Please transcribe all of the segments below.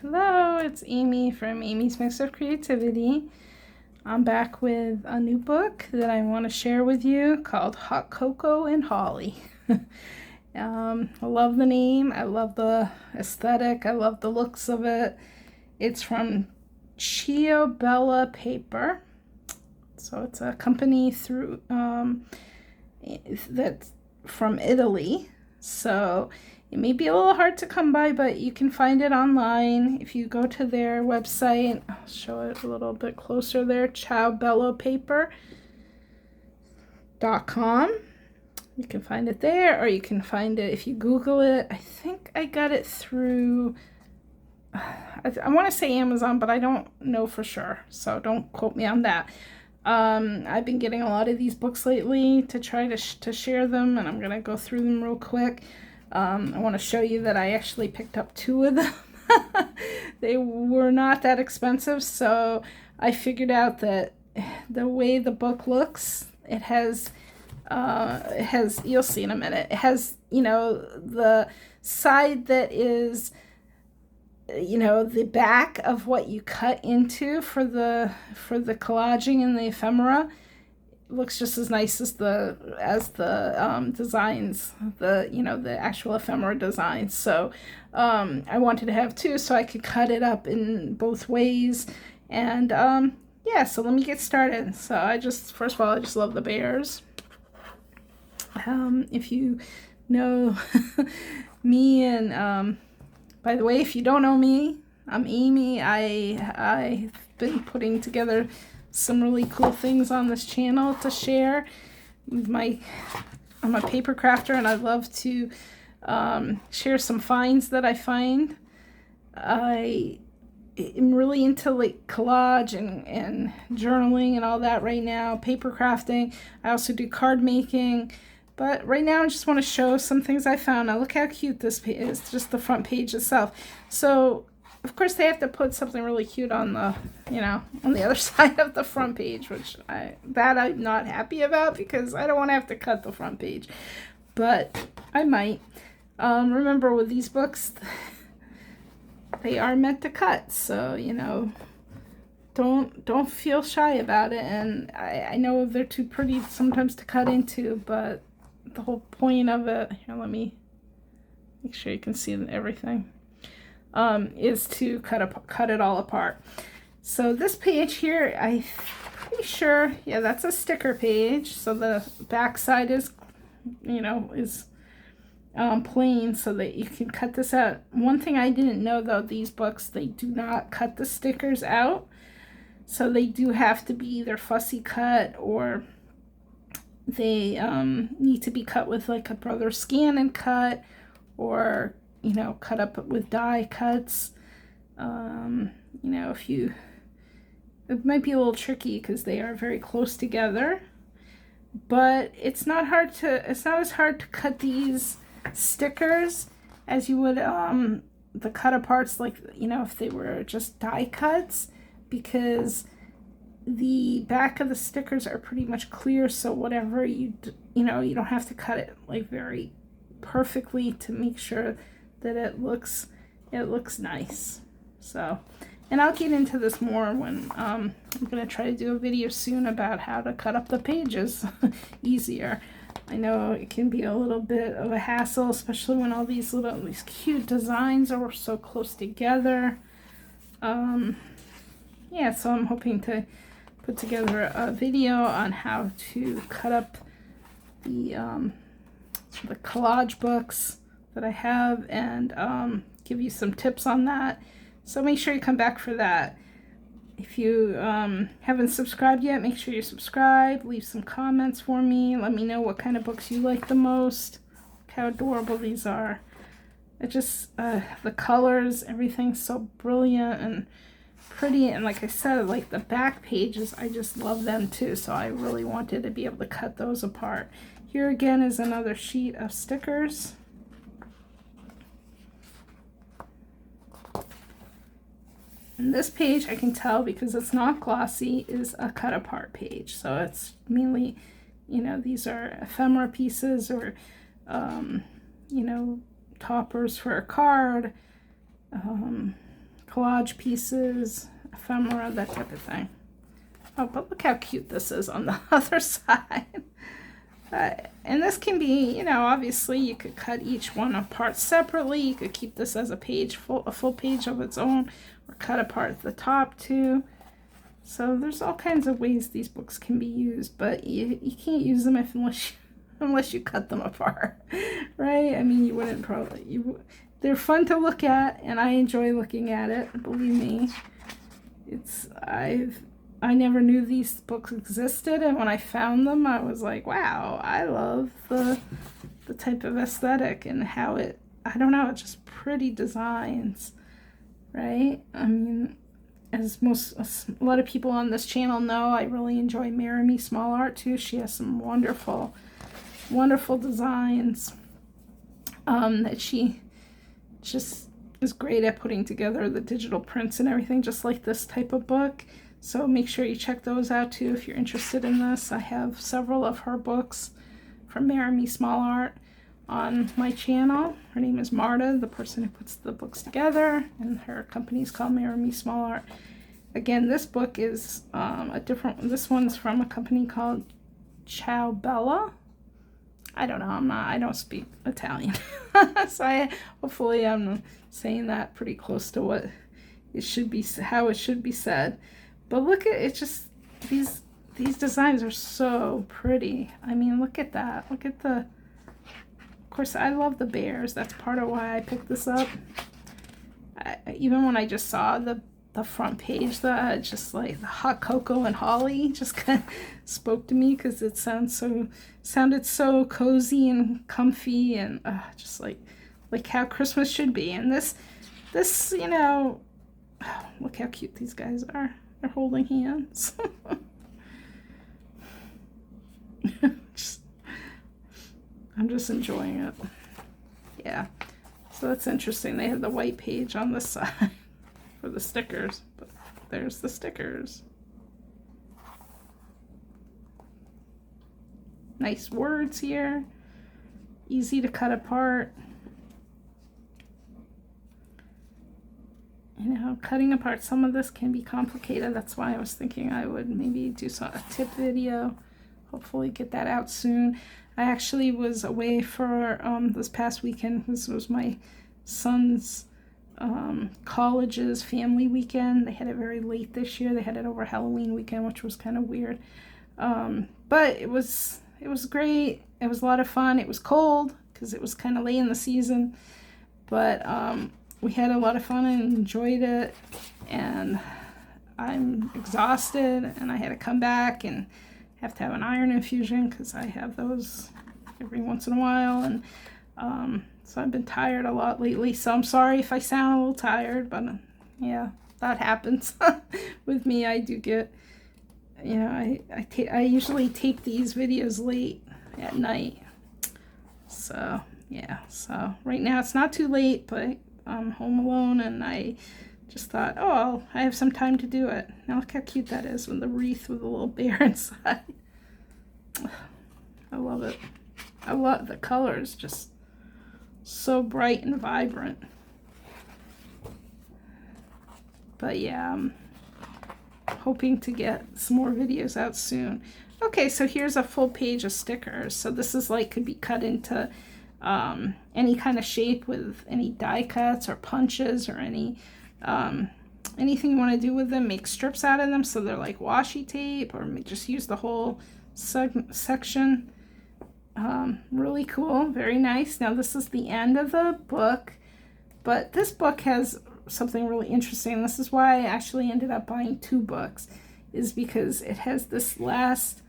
Hello, it's Amy from Amy's Mix of Creativity. I'm back with a new book that I want to share with you called Hot Cocoa and Holly. I love the name. I love the aesthetic. I love the looks of it. It's from Ciao Paper. So it's a company through that's from Italy. So it may be a little hard to come by, but you can find it online. If you go to their website, I'll show it a little bit closer there, ciaobellopaper.com. You can find it there, or you can find it if you Google it. I think I got it through, I want to say Amazon, but I don't know for sure, so don't quote me on that. I've been getting a lot of these books lately to try to share them, and I'm going to go through them real quick. I want to show you that I actually picked up 2 of them. They were not that expensive, so I figured out that the way the book looks, it has, you'll see in a minute, it has, the side that is, the back of what you cut into for the collaging and the ephemera. Looks just as nice as the designs, the actual ephemera designs. So I wanted to have 2 so I could cut it up in both ways. And yeah, so let me get started. So first of all, I just love the bears. If you know me, and by the way, if you don't know me, I'm Amy. I've been putting together some really cool things on this channel to share. I'm a paper crafter, and I love to share some finds that I find. I am really into like collage and journaling and all that right now, paper crafting. I also do card making, but right now I just want to show some things I found. Now look how cute this is, just the front page itself. So of course they have to put something really cute on the, on the other side of the front page, which I'm not happy about because I don't want to have to cut the front page, but I might. Remember with these books, they are meant to cut, so, don't feel shy about it. And I know they're too pretty sometimes to cut into, but the whole point of it, here, let me make sure you can see everything. Is to cut it all apart. So this page here, I'm pretty sure, yeah, that's a sticker page. So the back side is, plain, so that you can cut this out. One thing I didn't know though, these books, they do not cut the stickers out. So they do have to be either fussy cut, or they need to be cut with like a brother scan and cut, or cut up with die cuts. It might be a little tricky because they are very close together, but it's not as hard to cut these stickers as you would the cut aparts, like, if they were just die cuts, because the back of the stickers are pretty much clear, so whatever you don't have to cut it like very perfectly to make sure that it looks nice. So, and I'll get into this more when I'm gonna try to do a video soon about how to cut up the pages easier. I know it can be a little bit of a hassle, especially when all these cute designs are so close together. Yeah, so I'm hoping to put together a video on how to cut up the collage books that I have, and give you some tips on that. So make sure you come back for that. If you haven't subscribed yet, make sure you subscribe. Leave some comments for me. Let me know what kind of books you like the most. Look how adorable these are. It just, the colors, everything's so brilliant and pretty. And like I said, like the back pages, I just love them too. So I really wanted to be able to cut those apart. Here again is another sheet of stickers. And this page, I can tell because it's not glossy, is a cut apart page. So it's mainly, these are ephemera pieces, or, toppers for a card, collage pieces, ephemera, that type of thing. Oh, but look how cute this is on the other side. And this can be, you know, obviously you could cut each one apart separately. You could keep this as a page, a full page of its own, or cut apart the top too. So there's all kinds of ways these books can be used, but you can't use them unless you cut them apart, right? I mean, you wouldn't probably, they're fun to look at, and I enjoy looking at it, believe me. I never knew these books existed, and when I found them, I was like, wow, I love the type of aesthetic and how I don't know, it's just pretty designs, right? I mean, as a lot of people on this channel know, I really enjoy Maramy Small Art too. She has some wonderful, wonderful designs that she just is great at putting together the digital prints and everything, just like this type of book. So make sure you check those out too if you're interested in this. I have several of her books from Maramy Small Art on my channel. Her name is Marta, the person who puts the books together, and her company is called Maramy Small Art. Again, this book is this one's from a company called Ciao. I don't know, I don't speak Italian. So hopefully I'm saying that pretty close to what it should be, how it should be said. But look at it, just these designs are so pretty. I mean, look at that. Look at of course, I love the bears. That's part of why I picked this up. Even when I just saw the front page, just like the hot cocoa and holly just kind of spoke to me, because it sounded so cozy and comfy, and just like how Christmas should be. And this, you know, look how cute these guys are. They're holding hands. I'm just enjoying it. Yeah. So that's interesting. They have the white page on this side for the stickers, but there's the stickers. Nice words here. Easy to cut apart. You know, cutting apart some of this can be complicated. That's why I was thinking I would maybe do a tip video. Hopefully get that out soon. I actually was away for this past weekend. This was my son's college's family weekend. They had it very late this year. They had it over Halloween weekend, which was kind of weird. But it was great. It was a lot of fun. It was cold because it was kind of late in the season. But we had a lot of fun and enjoyed it, and I'm exhausted, and I had to come back and have to have an iron infusion because I have those every once in a while, and so I've been tired a lot lately, so I'm sorry if I sound a little tired, but yeah, that happens with me. I do get, you know, I usually tape these videos late at night, so yeah, so right now it's not too late, but I'm home alone, and I just thought, oh, I have some time to do it. Now look how cute that is with the wreath with the little bear inside. I love it. I love the colors, just so bright and vibrant. But yeah, I'm hoping to get some more videos out soon. Okay, so here's a full page of stickers. So this is like, could be cut into any kind of shape with any die cuts or punches or anything you want to do with them. Make strips out of them so they're like washi tape, or just use the whole section. Really cool, very nice. Now this is the end of the book, but this book has something really interesting. This is why I actually ended up buying 2 books, is because it has this last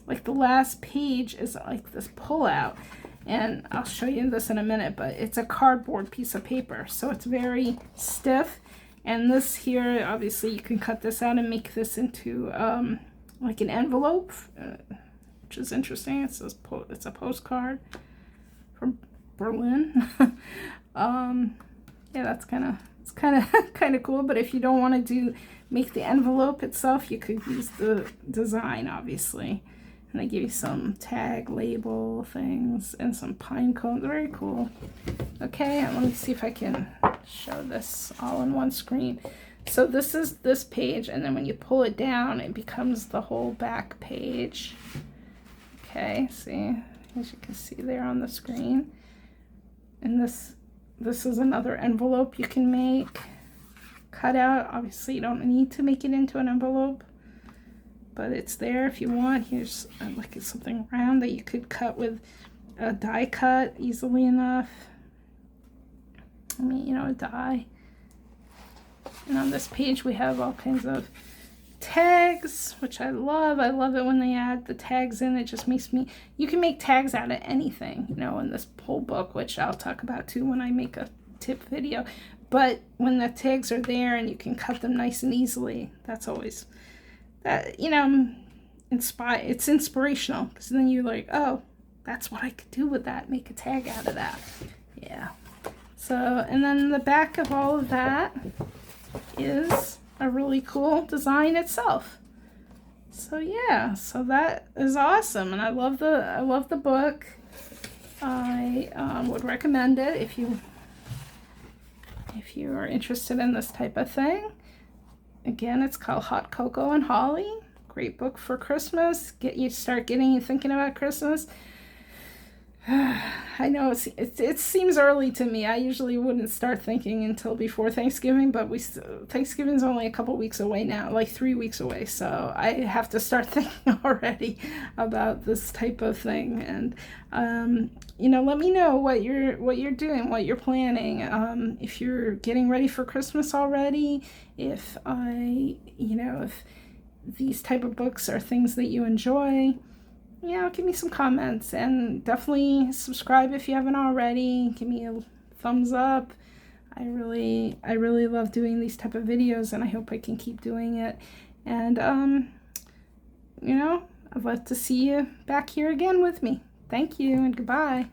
like the last page is like this pullout, and I'll show you this in a minute, but it's a cardboard piece of paper, so it's very stiff. And this here, obviously you can cut this out and make this into like an envelope, which is interesting. It says it's a postcard from Berlin. Yeah, that's kind of cool. But if you don't want to make the envelope itself, you could use the design, obviously. And they give you some tag label things and some pine cones. Very cool. Okay, and let me see if I can show this all in one screen. So this is this page, and then when you pull it down, it becomes the whole back page. Okay, see, as you can see there on the screen. And this is another envelope you can make. Cut out. Obviously, you don't need to make it into an envelope, but it's there if you want. Here's like something round that you could cut with a die cut easily enough. I mean, you know, a die. And on this page we have all kinds of tags, which I love. I love it when they add the tags in. It just makes me, you can make tags out of anything, you know, in this whole book, which I'll talk about too when I make a tip video. But when the tags are there and you can cut them nice and easily, that's always, that, you know, it's inspirational, because then you're like, oh, that's what I could do with that, make a tag out of that. Yeah. So, and then the back of all of that is a really cool design itself. So yeah, so that is awesome, and I love the book. I would recommend it if you are interested in this type of thing. Again, it's called Hot Cocoa and Holly. Great book for Christmas. Start getting you thinking about Christmas. I know it seems early to me. I usually wouldn't start thinking until before Thanksgiving, but Thanksgiving's only a couple weeks away now, like 3 weeks away. So I have to start thinking already about this type of thing. And you know, let me know what you're doing, what you're planning. If you're getting ready for Christmas already, if these type of books are things that you enjoy. You know, give me some comments, and definitely subscribe if you haven't already. Give me a thumbs up. I really love doing these type of videos, and I hope I can keep doing it. And you know, I'd love to see you back here again with me. Thank you, and goodbye.